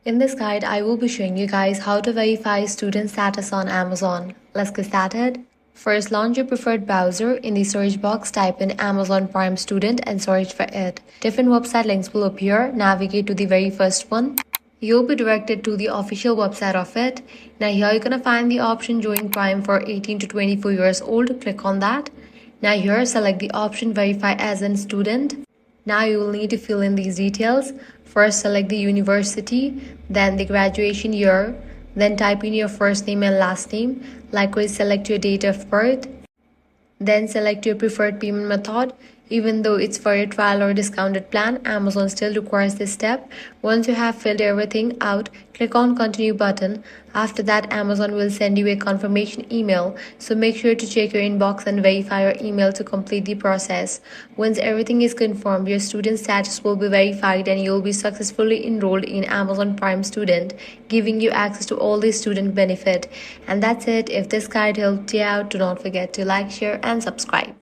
In this guide, I will be showing you guys how to verify student status on Amazon. Let's get started. First, launch your preferred browser. In the search box, type in Amazon Prime Student and search for it. Different website links will appear. Navigate to the very first one. You'll be directed to the official website of it. Now here you're gonna find the option Join Prime for 18 to 24 years old. Click on that. Now here select the option Verify as a Student. Now you will need to fill in these details. First select the university, then the graduation year, then type in your first name and last name. Likewise select your date of birth. Then select your preferred payment method. Even though it's for a trial or discounted plan, Amazon still requires this step. Once you have filled everything out, click on continue button. After that, Amazon will send you a confirmation email. So make sure to check your inbox and verify your email to complete the process. Once everything is confirmed, your student status will be verified and you'll be successfully enrolled in Amazon Prime Student, giving you access to all the student benefit. And that's it. If this guide helped you out, do not forget to like, share and subscribe.